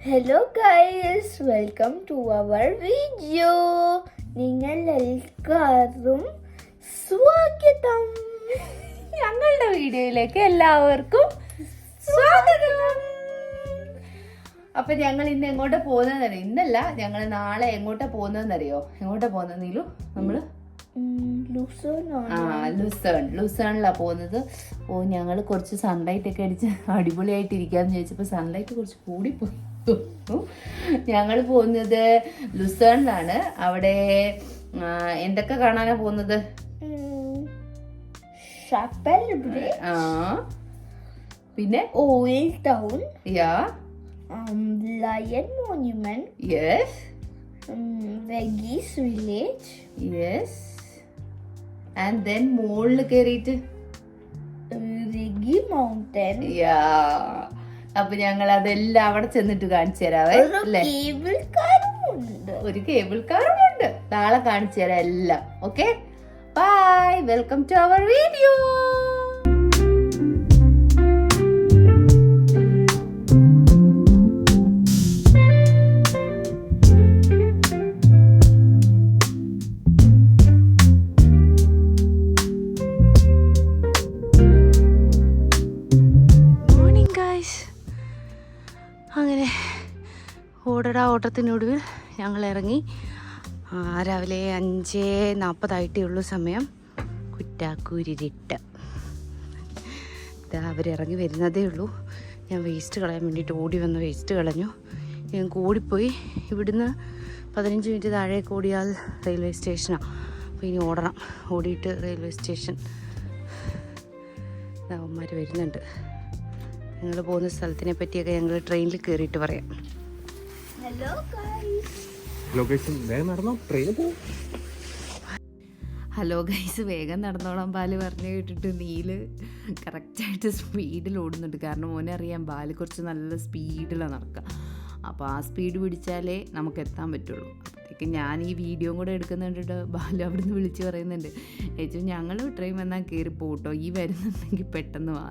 Hello guys, welcome to our video. നിങ്ങൾ എല്ലാവരും സ്വാഗതം. ഞങ്ങളുടെ വീഡിയോയിലേക്ക് എല്ലാവർക്കും സ്വാഗതം. അപ്പൊ ഞങ്ങൾ ഇന്ന് എങ്ങോട്ടാ പോകുന്നതെന്നറിയോ? ഇന്നല്ല, ഞങ്ങൾ നാളെ എങ്ങോട്ടാ പോകുന്നതെന്നറിയോ? എങ്ങോട്ടാ പോകുന്നത് നീലു? നമ്മള് ലുസേണിലാ പോകുന്നത്. ഞങ്ങൾ കുറച്ച് സൺലൈറ്റ് ഒക്കെ അടിച്ച് അടിപൊളിയായിട്ട് ഇരിക്കാന്ന് ചോദിച്ചപ്പോ സൺലൈറ്റ് കുറച്ച് കൂടിപ്പോയി. ഞങ്ങൾ പോകുന്നത് ലുസേണിലാണ്. അവിടെ എന്തൊക്കെ കാണാനാ പോകുന്നത്? പിന്നെ old town, lion monument, yes, Weggis village, yes, and then മുകളിൽ കയറിയിട്ട് റിഗി മൗണ്ടൻ. അപ്പൊ ഞങ്ങൾ അതെല്ലാം അവിടെ ചെന്നിട്ട് കാണിച്ചു തരാവേ. ഒരു കേബിൾ കാറും ഉണ്ട്. നാളെ കാണിച്ചു തരാം എല്ലാം. Okay, bye, welcome to our video. അങ്ങനെ ഓട്ടത്തിനൊടുവിൽ ഞങ്ങൾ ഇറങ്ങി. രാവിലെ 5:40 ഉള്ളൂ സമയം. കുറ്റാക്കൂരിട്ട് അവരിറങ്ങി വരുന്നതേ ഉള്ളൂ. ഞാൻ വേസ്റ്റ് കളയാൻ വേണ്ടിയിട്ട് ഓടി വന്ന് വേസ്റ്റ് കളഞ്ഞു. ഞങ്ങൾക്ക് ഓടിപ്പോയി. ഇവിടുന്ന് 15 മിനിറ്റ് താഴേക്ക് ഓടിയാൽ റെയിൽവേ സ്റ്റേഷനാണ്. അപ്പോൾ ഇനി ഓടണം. ഓടിയിട്ട് റെയിൽവേ സ്റ്റേഷൻ. അവന്മാർ വരുന്നുണ്ട്. ഞങ്ങൾ പോകുന്ന സ്ഥലത്തിനെ പറ്റിയൊക്കെ ഞങ്ങൾ ട്രെയിനിൽ കയറിയിട്ട് പറയാം. ഹലോ ഗൈസ്, വേഗം നടന്നോളാം ബാല് പറഞ്ഞു കേട്ടിട്ട് നീല് കറക്റ്റായിട്ട് സ്പീഡിൽ ഓടുന്നുണ്ട്. കാരണം മോനെ അറിയാം, ബാല് കുറച്ച് നല്ല സ്പീഡിലാണ് നടക്കുക. അപ്പോൾ ആ സ്പീഡ് പിടിച്ചാലേ നമുക്ക് എത്താൻ പറ്റുള്ളൂ. അപ്പോഴത്തേക്ക് ഞാൻ ഈ വീഡിയോ കൂടെ എടുക്കുന്നുണ്ട്. ബാലു അവിടെ നിന്ന് വിളിച്ച് പറയുന്നുണ്ട്, ഏച്ചി ഞങ്ങൾ ട്രെയിൻ വന്നാൽ കയറി പോട്ടോ, ഈ വരുന്നുണ്ടെങ്കിൽ പെട്ടെന്ന് വാ.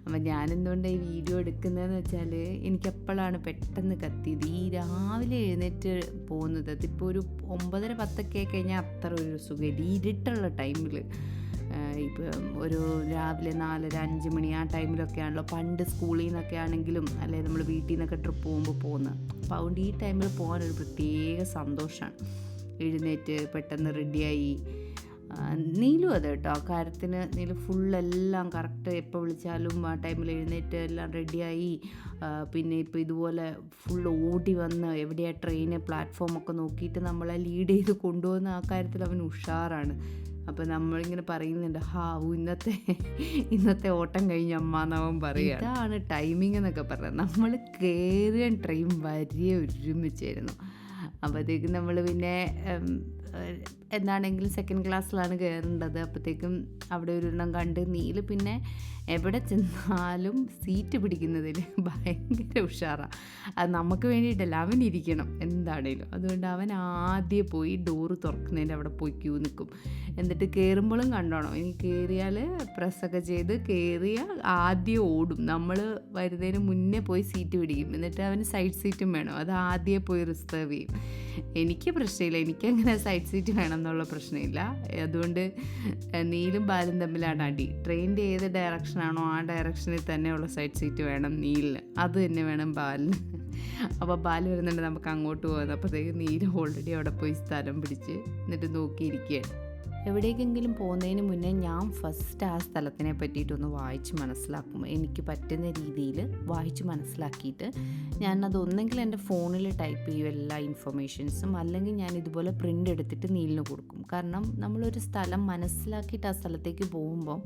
അപ്പം ഞാനെന്തുകൊണ്ട് ഈ വീഡിയോ എടുക്കുന്നതെന്ന് വെച്ചാൽ എനിക്കപ്പോഴാണ് പെട്ടെന്ന് കത്തിയത്. ഈ രാവിലെ എഴുന്നേറ്റ് പോകുന്നത്, അതിപ്പോൾ ഒരു 9:10 കഴിഞ്ഞാൽ അത്ര ഒരു സുഖമില്ല. ഈ ഇരുട്ടുള്ള ടൈമിൽ, ഇപ്പം ഒരു രാവിലെ 4-5 മണി ആ ടൈമിലൊക്കെ ആണല്ലോ പണ്ട് സ്കൂളിൽ നിന്നൊക്കെ ആണെങ്കിലും അല്ലെങ്കിൽ നമ്മൾ വീട്ടിൽ നിന്നൊക്കെ ട്രിപ്പ് പോകുന്നത്. അപ്പോൾ അതുകൊണ്ട് ഈ ടൈമിൽ പോകാനൊരു പ്രത്യേക സന്തോഷമാണ്. എഴുന്നേറ്റ് പെട്ടെന്ന് റെഡിയായി. നീലും അതെ കേട്ടോ, ആ കാര്യത്തിന് നീല് ഫുള്ളെല്ലാം കറക്റ്റ്. എപ്പോൾ വിളിച്ചാലും ആ ടൈമിൽ എഴുന്നേറ്റ് എല്ലാം റെഡിയായി. പിന്നെ ഇപ്പോൾ ഇതുപോലെ ഫുൾ ഓടി വന്ന് എവിടെയാണ് ട്രെയിന് പ്ലാറ്റ്ഫോമൊക്കെ നോക്കിയിട്ട് നമ്മളെ ലീഡ് ചെയ്ത് കൊണ്ടുപോകുന്ന ആ കാര്യത്തിൽ അവൻ ഉഷാറാണ്. അപ്പോൾ നമ്മളിങ്ങനെ പറയുന്നുണ്ട്, ഇന്നത്തെ ഓട്ടം കഴിഞ്ഞ അമ്മ എന്നവൻ പറയുക. ഇതാണ് ടൈമിംഗ് എന്നൊക്കെ പറഞ്ഞത്. നമ്മൾ കയറിയ ട്രെയിൻ വരിയെ ഒരുമിച്ചായിരുന്നു. അപ്പോഴത്തേക്കും നമ്മൾ പിന്നെ എന്താണെങ്കിലും സെക്കൻഡ് ക്ലാസ്സിലാണ് കയറേണ്ടത്. അപ്പോഴത്തേക്കും അവിടെ ഒരെണ്ണം കണ്ട് നീല് പിന്നെ എവിടെ ചെന്നാലും സീറ്റ് പിടിക്കുന്നതിൽ ഭയങ്കര ഉഷാറാണ്. അത് നമുക്ക് വേണ്ടിയിട്ടല്ല, അവനിരിക്കണം എന്താണേലും. അതുകൊണ്ട് അവൻ ആദ്യം പോയി ഡോറ് തുറക്കുന്നതിൻ്റെ അവിടെ പോയി ക്യൂ നിൽക്കും. എന്നിട്ട് കയറുമ്പോഴും കണ്ടോണം, ഇനി കയറിയാൽ പ്രസ്സൊക്കെ ചെയ്ത് കയറിയാൽ ആദ്യം ഓടും. നമ്മൾ വരുന്നതിന് മുന്നേ പോയി സീറ്റ് പിടിക്കും. എന്നിട്ട് അവന് സൈഡ് സീറ്റും വേണം. അത് ആദ്യം പോയി റിസർവ് ചെയ്യും. എനിക്ക് പ്രശ്നമില്ല, എനിക്കങ്ങനെ സൈഡ് സീറ്റ് വേണം എന്നുള്ള പ്രശ്നമില്ല. അതുകൊണ്ട് നീലും ബാലും തമ്മിലാണ് അടി. ട്രെയിനിൻ്റെ ഏത് ഡയറക്ഷനാണോ ആ ഡയറക്ഷനിൽ തന്നെയുള്ള സൈഡ് സീറ്റ് വേണം നീലിന്, അത് തന്നെ വേണം ബാലിന്. അപ്പോൾ ബാല് വരുന്നുണ്ട്, നമുക്ക് അങ്ങോട്ട് പോകുന്നത്. അപ്പോഴത്തേക്ക് നീല് ഓൾറെഡി അവിടെ പോയി സ്ഥലം പിടിച്ച് എന്നിട്ട് നോക്കിയിരിക്കുകയാണ്. എവിടേക്കെങ്കിലും പോകുന്നതിന് മുന്നേ ഞാൻ ഫസ്റ്റ് ആ സ്ഥലത്തിനെ പറ്റിയിട്ടൊന്ന് വായിച്ച് മനസ്സിലാക്കും. എനിക്ക് പറ്റുന്ന രീതിയിൽ വായിച്ച് മനസ്സിലാക്കിയിട്ട് ഞാനത് ഒന്നെങ്കിൽ എൻ്റെ ഫോണിൽ ടൈപ്പ് ചെയ്യും എല്ലാ ഇൻഫർമേഷൻസും, അല്ലെങ്കിൽ ഞാൻ ഇതുപോലെ പ്രിൻ്റ് എടുത്തിട്ട് നീലിന് കൊടുക്കും. കാരണം നമ്മളൊരു സ്ഥലം മനസ്സിലാക്കിയിട്ട് ആ സ്ഥലത്തേക്ക് പോകുമ്പം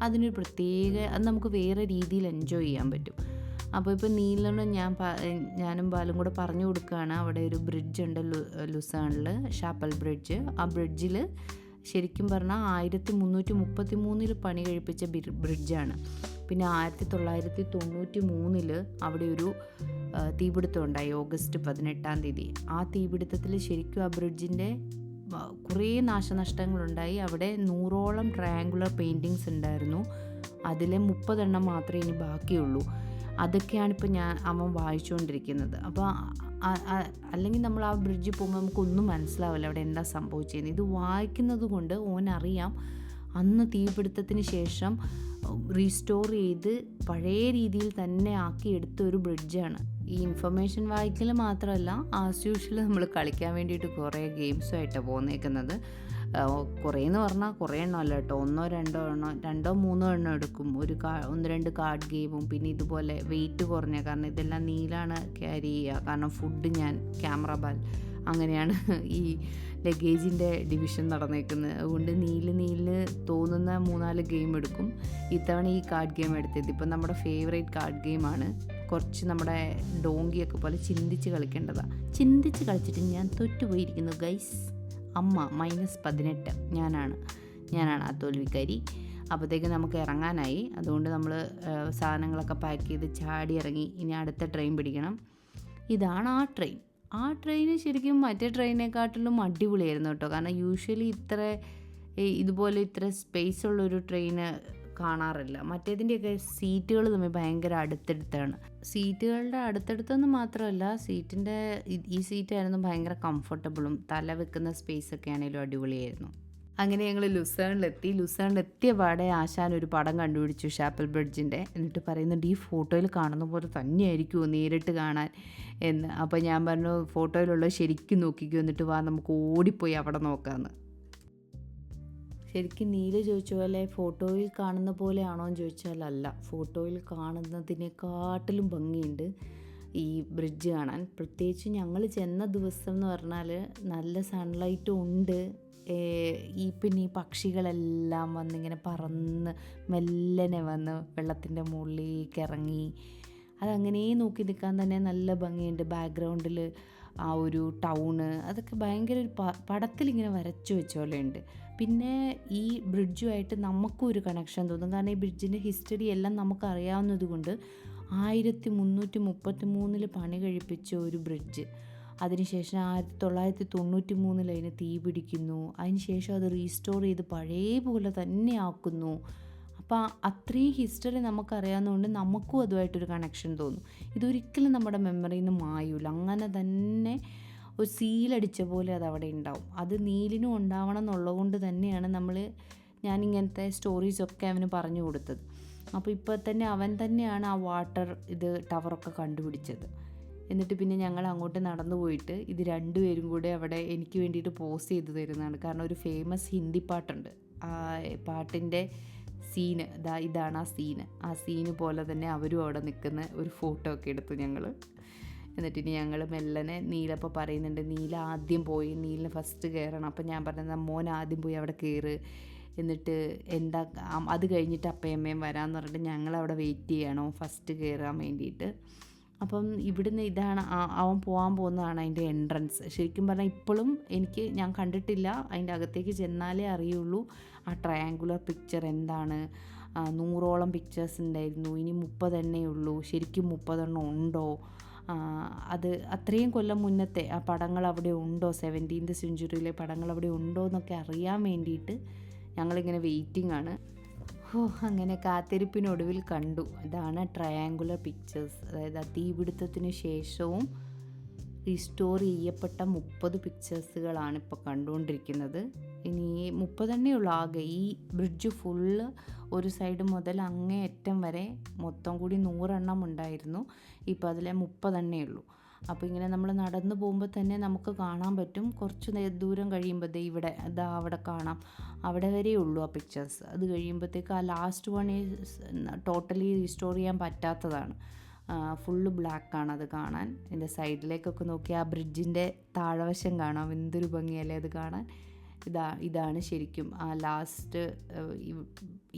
അതിനൊരു പ്രത്യേക, അത് നമുക്ക് വേറെ രീതിയിൽ എൻജോയ് ചെയ്യാൻ പറ്റും. അപ്പോൾ ഇപ്പോൾ നീലിനോട് ഞാനും ബാലും കൂടെ പറഞ്ഞു കൊടുക്കുകയാണ്. അവിടെ ഒരു ബ്രിഡ്ജുണ്ട് ലുസേണിൽ, ഷാപ്പൽ ബ്രിഡ്ജ്. ആ ബ്രിഡ്ജിൽ ശരിക്കും പറഞ്ഞാൽ 1333 പണി കഴിപ്പിച്ച ബ്രിഡ്ജാണ്. പിന്നെ 1993 അവിടെ ഒരു തീപിടുത്തം ഉണ്ടായി, ഓഗസ്റ്റ് 18. ആ തീപിടുത്തത്തിൽ ശരിക്കും ആ ബ്രിഡ്ജിൻ്റെ കുറേ നാശനഷ്ടങ്ങളുണ്ടായി. അവിടെ 100ഓളം ട്രയാങ്കുലർ പെയിൻറ്റിങ്സ് ഉണ്ടായിരുന്നു. അതിലെ 30 മാത്രമേ ഇനി ബാക്കിയുള്ളൂ. അതൊക്കെയാണിപ്പോൾ അവൻ വായിച്ചുകൊണ്ടിരിക്കുന്നത്. അപ്പോൾ അല്ലെങ്കിൽ നമ്മൾ ആ ബ്രിഡ്ജിൽ പോകുമ്പോൾ നമുക്കൊന്നും മനസ്സിലാവില്ല അവിടെ എന്താ സംഭവിച്ചതെന്ന്. ഇത് വായിക്കുന്നത് കൊണ്ട് ഓനറിയാം അന്ന് തീപിടുത്തത്തിന് ശേഷം റീസ്റ്റോർ ചെയ്ത് പഴയ രീതിയിൽ തന്നെ ആക്കിയെടുത്ത ഒരു ബ്രിഡ്ജാണ്. ഈ ഇൻഫർമേഷൻ വായിക്കൽ മാത്രമല്ല, ആസ് യൂഷ്വൽ നമ്മൾ കളിക്കാൻ വേണ്ടിയിട്ട് കുറേ ഗെയിംസുമായിട്ടാണ് പോന്നേക്കുന്നത്. കുറേ എന്ന് പറഞ്ഞാൽ കുറേ എണ്ണം അല്ല കേട്ടോ, 1-2 എണ്ണം എടുക്കും. 1-2 കാർഡ് ഗെയിമും പിന്നെ ഇതുപോലെ വെയിറ്റ് കുറഞ്ഞ, കാരണം ഇതെല്ലാം നീലാണ് ക്യാരി ചെയ്യുക, കാരണം ഫുഡ് ഞാൻ ക്യാമറ ബാൽ അങ്ങനെയാണ് ഈ ലഗേജിൻ്റെ ഡിവിഷൻ നടന്നേക്കുന്നത്. അതുകൊണ്ട് നീല് തോന്നുന്ന 3-4 ഗെയിം എടുക്കും. ഇത്തവണ ഈ കാർഡ് ഗെയിം എടുത്തത് ഇപ്പം നമ്മുടെ ഫേവറേറ്റ് കാർഡ് ഗെയിമാണ്. കുറച്ച് നമ്മുടെ ഡോങ്കിയൊക്കെ പോലെ ചിന്തിച്ച് കളിക്കേണ്ടതാണ്. ചിന്തിച്ച് കളിച്ചിട്ട് ഞാൻ തോറ്റുപോയിരിക്കുന്നു ഗൈസ്. അമ്മ -18, ഞാനാണ് ആ തോൽവിക്കാരി. അപ്പോഴത്തേക്ക് നമുക്ക് ഇറങ്ങാനായി. അതുകൊണ്ട് നമ്മൾ സാധനങ്ങളൊക്കെ പാക്ക് ചെയ്ത് ചാടി ഇറങ്ങി. ഇനി അടുത്ത ട്രെയിൻ പിടിക്കണം. ഇതാണ് ആ ട്രെയിന് ശരിക്കും മറ്റേ ട്രെയിനേക്കാട്ടിലും അടിപൊളിയായിരുന്നു കേട്ടോ. കാരണം യൂഷ്വലി ഇതുപോലെ ഇത്ര സ്പേസ് ഉള്ളൊരു ട്രെയിന് കാണാറില്ല. മറ്റേതിൻ്റെയൊക്കെ സീറ്റുകൾ തമ്മിൽ ഭയങ്കര അടുത്തടുത്താണ്. സീറ്റുകളുടെ അടുത്തടുത്തെന്ന് മാത്രമല്ല, ഈ സീറ്റായിരുന്നു ഭയങ്കര കംഫർട്ടബിളും തല വെക്കുന്ന സ്പേസൊക്കെ ആണെങ്കിലും അടിപൊളിയായിരുന്നു. അങ്ങനെ ഞങ്ങൾ ലുസേണിലെത്തിയ പാടെ ആശാൻ ഒരു പടം കണ്ടുപിടിച്ചു ഷാപ്പൽ ബ്രിഡ്ജിൻ്റെ. എന്നിട്ട് പറയുന്നുണ്ട് ഈ ഫോട്ടോയിൽ കാണുന്ന പോലെ തന്നെയായിരിക്കുമോ നേരിട്ട് കാണാൻ എന്ന്. അപ്പോൾ ഞാൻ പറഞ്ഞു ഫോട്ടോയിലുള്ളത് ശരിക്കും നോക്കിക്കോ, എന്നിട്ട് വാ നമുക്ക് ഓടിപ്പോയി അവിടെ നോക്കാമെന്ന്. ശരിക്കും നീല് ചോദിച്ച പോലെ ഫോട്ടോയിൽ കാണുന്ന പോലെയാണോ എന്ന് ചോദിച്ചാൽ അല്ല, ഫോട്ടോയിൽ കാണുന്നതിനെക്കാട്ടിലും ഭംഗിയുണ്ട് ഈ ബ്രിഡ്ജ് കാണാൻ. പ്രത്യേകിച്ച് ഞങ്ങൾ ചെന്ന ദിവസം എന്ന് പറഞ്ഞാൽ നല്ല സൺലൈറ്റും ഉണ്ട്. പിന്നെ ഈ പക്ഷികളെല്ലാം വന്നിങ്ങനെ പറന്ന് മെല്ലനെ വന്ന് വെള്ളത്തിൻ്റെ മുകളിലേക്ക് ഇറങ്ങി അതങ്ങനെ നോക്കി നിൽക്കാൻ തന്നെ നല്ല ഭംഗിയുണ്ട്. ബാക്ക്ഗ്രൗണ്ടിൽ ആ ഒരു ടൗണ് അതൊക്കെ ഭയങ്കര ഒരു പടത്തിലിങ്ങനെ വരച്ചു വെച്ച പോലെ ഉണ്ട്. പിന്നെ ഈ ബ്രിഡ്ജുമായിട്ട് നമുക്കും ഒരു കണക്ഷൻ തോന്നും. കാരണം ഈ ബ്രിഡ്ജിൻ്റെ ഹിസ്റ്ററി എല്ലാം നമുക്കറിയാവുന്നത് കൊണ്ട് 1333 പണി കഴിപ്പിച്ച ഒരു ബ്രിഡ്ജ്. അതിനുശേഷം 1993 അതിന് തീ പിടിക്കുന്നു. അതിനുശേഷം അത് റീസ്റ്റോർ ചെയ്ത് പഴയ പോലെ തന്നെ ആക്കുന്നു. അപ്പോൾ അത്രയും ഹിസ്റ്ററി നമുക്കറിയാവുന്നതുകൊണ്ട് നമുക്കും അതുമായിട്ടൊരു കണക്ഷൻ തോന്നും. ഇതൊരിക്കലും നമ്മുടെ മെമ്മറിയിൽ നിന്ന് മായൂല. അങ്ങനെ തന്നെ ഒരു സീലടിച്ച പോലെ അതവിടെ ഉണ്ടാവും. അത് നീലിനും ഉണ്ടാവണം എന്നുള്ളത് കൊണ്ട് തന്നെയാണ് ഞാനിങ്ങനത്തെ സ്റ്റോറീസൊക്കെ അവന് പറഞ്ഞു കൊടുത്തത്. അപ്പോൾ ഇപ്പോൾ തന്നെ അവൻ തന്നെയാണ് ആ ടവറൊക്കെ കണ്ടുപിടിച്ചത്. എന്നിട്ട് പിന്നെ ഞങ്ങൾ അങ്ങോട്ട് നടന്നു പോയിട്ട് ഇത് രണ്ടുപേരും കൂടെ അവിടെ എനിക്ക് വേണ്ടിയിട്ട് പോസ് ചെയ്ത് തരുന്നതാണ്. കാരണം ഒരു ഫേമസ് ഹിന്ദി പാട്ടുണ്ട്. ആ പാട്ടിൻ്റെ സീന് ഇതാണ് ആ സീന് പോലെ തന്നെ അവരും അവിടെ നിൽക്കുന്ന ഒരു ഫോട്ടോ ഒക്കെ എടുത്തു ഞങ്ങൾ. എന്നിട്ട് ഇനി ഞങ്ങൾ മെല്ലനെ നീലപ്പോൾ പറയുന്നുണ്ട് നീല ആദ്യം പോയി, നീലിന് ഫസ്റ്റ് കയറണം. അപ്പം ഞാൻ പറഞ്ഞത് മോൻ ആദ്യം പോയി അവിടെ കയറ്, എന്നിട്ട് അത് കഴിഞ്ഞിട്ട് അപ്പയമ്മയും വരാമെന്ന് പറഞ്ഞിട്ട് ഞങ്ങളവിടെ വെയിറ്റ് ചെയ്യണോ ഫസ്റ്റ് കയറാൻ വേണ്ടിയിട്ട്. അപ്പം ഇവിടുന്ന് ഇതാണ് അവൻ പോകാൻ പോകുന്നതാണ് അതിൻ്റെ എൻട്രൻസ്. ശരിക്കും പറഞ്ഞാൽ ഇപ്പോഴും ഞാൻ കണ്ടിട്ടില്ല, അതിൻ്റെ അകത്തേക്ക് ചെന്നാലേ അറിയുള്ളൂ ആ ട്രയാങ്കുലർ പിക്ചർ എന്താണ്. 100ഓളം പിക്ചേഴ്സ് ഉണ്ടായിരുന്നു, ഇനി 30 എണ്ണേ ഉള്ളൂ. ശരിക്കും 30 എണ്ണം ഉണ്ടോ? അത് അത്രയും കൊല്ലം മുന്നത്തെ ആ പടങ്ങൾ അവിടെ ഉണ്ടോ, 17th centuryയിലെ പടങ്ങൾ അവിടെ ഉണ്ടോ എന്നൊക്കെ അറിയാൻ വേണ്ടിയിട്ട് ഞങ്ങളിങ്ങനെ വെയിറ്റിംഗ് ആണ്. അങ്ങനെ കാത്തിരിപ്പിനൊടുവിൽ കണ്ടു. ഇതാണ് ട്രയാങ്കുലർ പിക്ചേഴ്സ്. അതായത് തീപിടുത്തത്തിന് ശേഷവും റീസ്റ്റോർ ചെയ്യപ്പെട്ട 30 പിക്ചേഴ്സുകളാണ് ഇപ്പോൾ കണ്ടുകൊണ്ടിരിക്കുന്നത്. ഇനി 30 എണ്ണേ ഉള്ളൂ ആകെ. ഈ ബ്രിഡ്ജ് ഫുള്ള് ഒരു സൈഡ് മുതൽ അങ്ങേയറ്റം വരെ മൊത്തം കൂടി 100 എണ്ണം ഉണ്ടായിരുന്നു. ഇപ്പോൾ അതിലെ 30 എണ്ണേ ഉള്ളൂ. അപ്പോൾ ഇങ്ങനെ നമ്മൾ നടന്നു പോകുമ്പോൾ തന്നെ നമുക്ക് കാണാൻ പറ്റും. കുറച്ച് ദൂരം കഴിയുമ്പോൾ ഇവിടെ അവിടെ കാണാം, അവിടെ വരെ ഉള്ളൂ ആ പിക്ചേഴ്സ്. അത് കഴിയുമ്പോഴത്തേക്ക് ആ ലാസ്റ്റ് വൺ ടോട്ടലി റീസ്റ്റോർ ചെയ്യാൻ പറ്റാത്തതാണ്. ഫുള്ള് ബ്ലാക്കാണ് അത് കാണാൻ. ഇതിൻ്റെ സൈഡിലേക്കൊക്കെ നോക്കി ആ ബ്രിഡ്ജിൻ്റെ താഴവശം കാണാം. എന്തൊരു ഭംഗിയല്ലേ അത് കാണാൻ. ഇതാണ് ശരിക്കും ആ ലാസ്റ്റ്.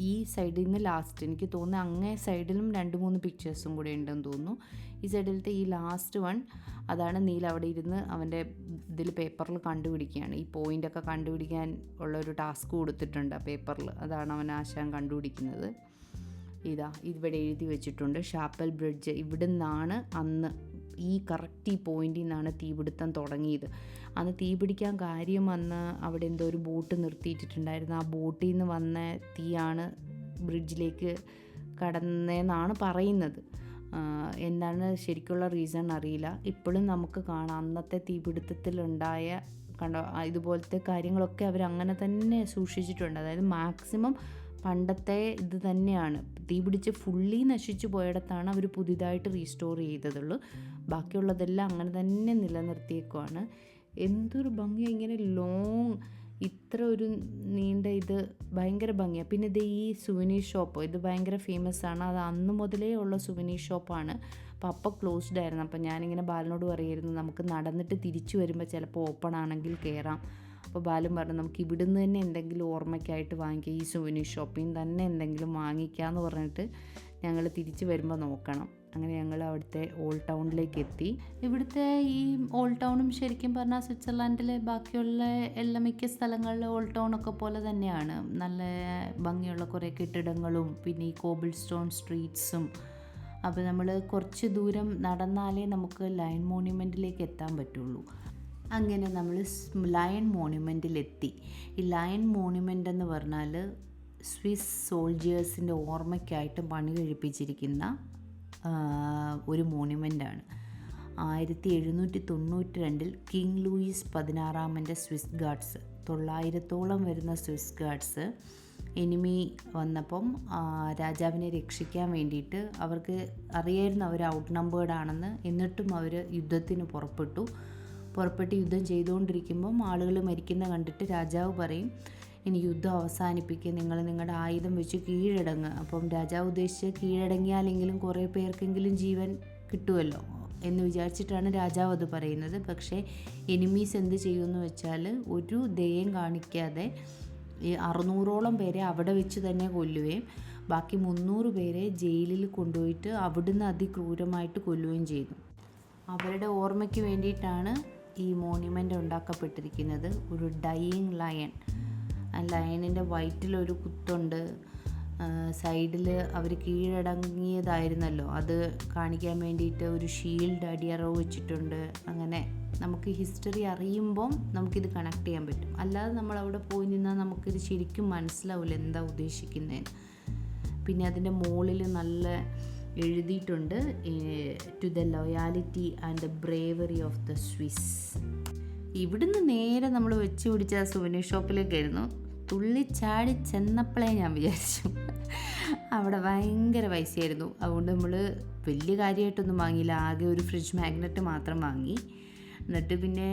ഈ സൈഡിൽ നിന്ന് ലാസ്റ്റ് എനിക്ക് തോന്നുന്നു അങ്ങേ സൈഡിലും 2-3 പിക്ചേഴ്സും കൂടെ ഉണ്ടെന്ന് തോന്നുന്നു. ഈ സൈഡിലത്തെ ഈ ലാസ്റ്റ് വൺ അതാണ് നീല അവിടെ ഇരുന്ന് അവൻ്റെ ഇതിൽ പേപ്പറിൽ കണ്ടുപിടിക്കുകയാണ്. ഈ പോയിൻ്റൊക്കെ കണ്ടുപിടിക്കാൻ ഉള്ളൊരു ടാസ്ക് കൊടുത്തിട്ടുണ്ട് ആ പേപ്പറിൽ. അതാണ് അവൻ ആശാൻ കണ്ടുപിടിക്കുന്നത്. ഇവിടെ എഴുതി വെച്ചിട്ടുണ്ട് ഷാപ്പൽ ബ്രിഡ്ജ്. ഇവിടെ നിന്നാണ് അന്ന് ഈ കറക്റ്റ് ഈ പോയിന്റിൽ നിന്നാണ് തീപിടുത്തം തുടങ്ങിയത്. അന്ന് തീപിടിക്കാൻ കാര്യം വന്ന് അവിടെ എന്തോ ഒരു ബോട്ട് നിർത്തിയിട്ടിട്ടുണ്ടായിരുന്നു. ആ ബോട്ടിൽ നിന്ന് വന്ന തീയാണ് ബ്രിഡ്ജിലേക്ക് കടന്നതെന്നാണ് പറയുന്നത്. എന്താണ് ശരിക്കുള്ള റീസൺ അറിയില്ല. ഇപ്പോഴും നമുക്ക് കാണാം അന്നത്തെ തീപിടുത്തത്തിലുണ്ടായ ഇതുപോലത്തെ കാര്യങ്ങളൊക്കെ അവർ അങ്ങനെ തന്നെ സൂക്ഷിച്ചിട്ടുണ്ട്. അതായത് മാക്സിമം പണ്ടത്തെ ഇത് തന്നെയാണ്. തീ പിടിച്ച് ഫുള്ളി നശിച്ചു പോയിടത്താണ് അവർ പുതിയതായിട്ട് റീസ്റ്റോർ ചെയ്തതുള്ളൂ. ബാക്കിയുള്ളതെല്ലാം അങ്ങനെ തന്നെ നിലനിർത്തിയേക്കുവാണ്. എന്തൊരു ഭംഗിയാണ്, ഇങ്ങനെ ലോങ് ഇത്ര ഒരു നീണ്ട ഇത് ഭയങ്കര ഭംഗിയാണ്. പിന്നെ ഇത് ഈ സുവനീർ ഷോപ്പ് ഇത് ഭയങ്കര ഫേമസ് ആണ്. അത് അന്ന് മുതലേ ഉള്ള സുവനീർ ഷോപ്പാണ്. അപ്പോൾ ക്ലോസ്ഡ് ആയിരുന്നു. അപ്പോൾ ഞാനിങ്ങനെ ബാലിനോട് പറയുമായിരുന്നു നമുക്ക് നടന്നിട്ട് തിരിച്ചു വരുമ്പോൾ ചിലപ്പോൾ ഓപ്പൺ ആണെങ്കിൽ കയറാം. അപ്പോൾ ബാലും പറഞ്ഞു നമുക്ക് ഇവിടുന്ന് തന്നെ എന്തെങ്കിലും ഓർമ്മയ്ക്കായിട്ട് വാങ്ങിക്കാം, ഈ സുവനീർ ഷോപ്പിൽ നിന്ന് തന്നെ എന്തെങ്കിലും വാങ്ങിക്കാമെന്ന് പറഞ്ഞിട്ട് ഞങ്ങൾ തിരിച്ച് വരുമ്പോൾ നോക്കണം. അങ്ങനെ ഞങ്ങൾ അവിടുത്തെ ഓൾഡ് ടൗണിലേക്ക് എത്തി. ഇവിടുത്തെ ഈ ഓൾഡ് ടൗണും ശരിക്കും പറഞ്ഞാൽ സ്വിറ്റ്സർലാൻഡിലെ ബാക്കിയുള്ള എല്ലാ മിക്ക സ്ഥലങ്ങളിലെ ഓൾഡ് ടൗണൊക്കെ പോലെ തന്നെയാണ്. നല്ല ഭംഗിയുള്ള കുറേ കെട്ടിടങ്ങളും പിന്നെ ഈ കോബിൾ സ്റ്റോൺ സ്ട്രീറ്റ്സും. അപ്പോൾ നമ്മൾ കുറച്ച് ദൂരം നടന്നാലേ നമുക്ക് ലയൺ മോണ്യുമെൻറ്റിലേക്ക് എത്താൻ പറ്റുള്ളൂ. അങ്ങനെ നമ്മൾ ലയൺ മോണ്യുമെൻറ്റിലെത്തി. ഈ ലയൺ മോണ്യുമെൻ്റ് എന്ന് പറഞ്ഞാൽ സ്വിസ് സോൾജിയേഴ്സിൻ്റെ ഓർമ്മയ്ക്കായിട്ട് പണി കഴിപ്പിച്ചിരിക്കുന്ന ഒരു മോണ്യുമെൻ്റാണ്. 1792 കിങ് ലൂയിസ് 16 സ്വിസ് ഗാർഡ്സ് 900ഓളം വരുന്ന സ്വിസ് ഗാർഡ്സ് എനിമി വന്നപ്പം രാജാവിനെ രക്ഷിക്കാൻ വേണ്ടിയിട്ട് അവർക്ക് അറിയായിരുന്നു അവർ ഔട്ട് നമ്പേർഡ് ആണെന്ന്. എന്നിട്ടും അവർ യുദ്ധത്തിന് പുറപ്പെട്ട് യുദ്ധം ചെയ്തുകൊണ്ടിരിക്കുമ്പം ആളുകൾ മരിക്കുന്ന കണ്ടിട്ട് രാജാവ് പറയും ഇനി യുദ്ധം അവസാനിപ്പിക്കുക, നിങ്ങൾ നിങ്ങളുടെ ആയുധം വെച്ച് കീഴടങ്ങുക. അപ്പം രാജാവ് ഉദ്ദേശിച്ച് കീഴടങ്ങിയാലെങ്കിലും കുറേ പേർക്കെങ്കിലും ജീവൻ കിട്ടുമല്ലോ എന്ന് വിചാരിച്ചിട്ടാണ് രാജാവ് അത് പറയുന്നത്. പക്ഷേ എനിമീസ് എന്ത് ചെയ്യുമെന്ന് വെച്ചാൽ ഒരു ദയം കാണിക്കാതെ ഈ 600ഓളം പേരെ അവിടെ വെച്ച് തന്നെ കൊല്ലുകയും ബാക്കി 300 പേരെ ജയിലിൽ കൊണ്ടുപോയിട്ട് അവിടുന്ന് അതിക്രൂരമായിട്ട് കൊല്ലുകയും ചെയ്തു. അവരുടെ ഓർമ്മയ്ക്ക് വേണ്ടിയിട്ടാണ് ഈ മോണ്യുമെൻ്റ് ഉണ്ടാക്കപ്പെട്ടിരിക്കുന്നത്. ഒരു ഡൈയിങ് ലയൺ. ആ ലയണിൻ്റെ വയറ്റിലൊരു കുത്തുണ്ട്. സൈഡിൽ അവർ കീഴടങ്ങിയതായിരുന്നല്ലോ അത് കാണിക്കാൻ വേണ്ടിയിട്ട് ഒരു ഷീൽഡ് അടിയറവ് വെച്ചിട്ടുണ്ട്. അങ്ങനെ നമുക്ക് ഹിസ്റ്ററി അറിയുമ്പം നമുക്കിത് കണക്ട് ചെയ്യാൻ പറ്റും. അല്ലാതെ നമ്മളവിടെ പോയി നിന്നാൽ നമുക്കിത് ശരിക്കും മനസ്സിലാവില്ല എന്താ ഉദ്ദേശിക്കുന്നതെന്ന്. പിന്നെ അതിൻ്റെ മുകളിൽ നല്ല എഴുതിയിട്ടുണ്ട് to the loyalty and the bravery of the Swiss. ഇവിടുന്ന് നേരെ നമ്മൾ വെച്ച് പിടിച്ച സുവനീർ ഷോപ്പിലേക്കായിരുന്നു. തുള്ളിച്ചാടി ചെന്നപ്പോഴേ ഞാൻ വിചാരിച്ചു അവിടെ ഭയങ്കര പൈസയായിരുന്നു. അതുകൊണ്ട് നമ്മൾ വലിയ കാര്യമായിട്ടൊന്നും വാങ്ങിയില്ല. ആകെ ഒരു ഫ്രിഡ്ജ് മാഗ്നറ്റ് മാത്രം വാങ്ങി. എന്നിട്ട് പിന്നെ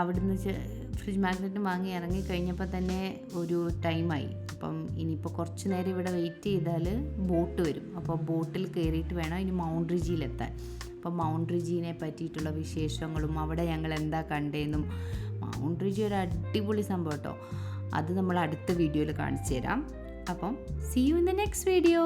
അവിടുന്ന് ഫ്രിഡ്ജ് മാഗ്നറ്റ് വാങ്ങി ഇറങ്ങിക്കഴിഞ്ഞപ്പോൾ തന്നെ ഒരു ടൈമായി. അപ്പം ഇനിയിപ്പോൾ കുറച്ച് നേരം ഇവിടെ വെയിറ്റ് ചെയ്താൽ ബോട്ട് വരും. അപ്പോൾ ബോട്ടിൽ കയറിയിട്ട് വേണം ഇനി മൗണ്ട് റിജിയിലെത്താൻ. അപ്പം മൗണ്ട് റിജിനെ പറ്റിയിട്ടുള്ള വിശേഷങ്ങളും അവിടെ ഞങ്ങൾ എന്താ കണ്ടതെന്നും. മൗണ്ട് റിജി ഒരു അടിപൊളി സംഭവം കേട്ടോ. അത് നമ്മൾ അടുത്ത വീഡിയോയിൽ കാണിച്ചു തരാം. അപ്പം see you in the next video.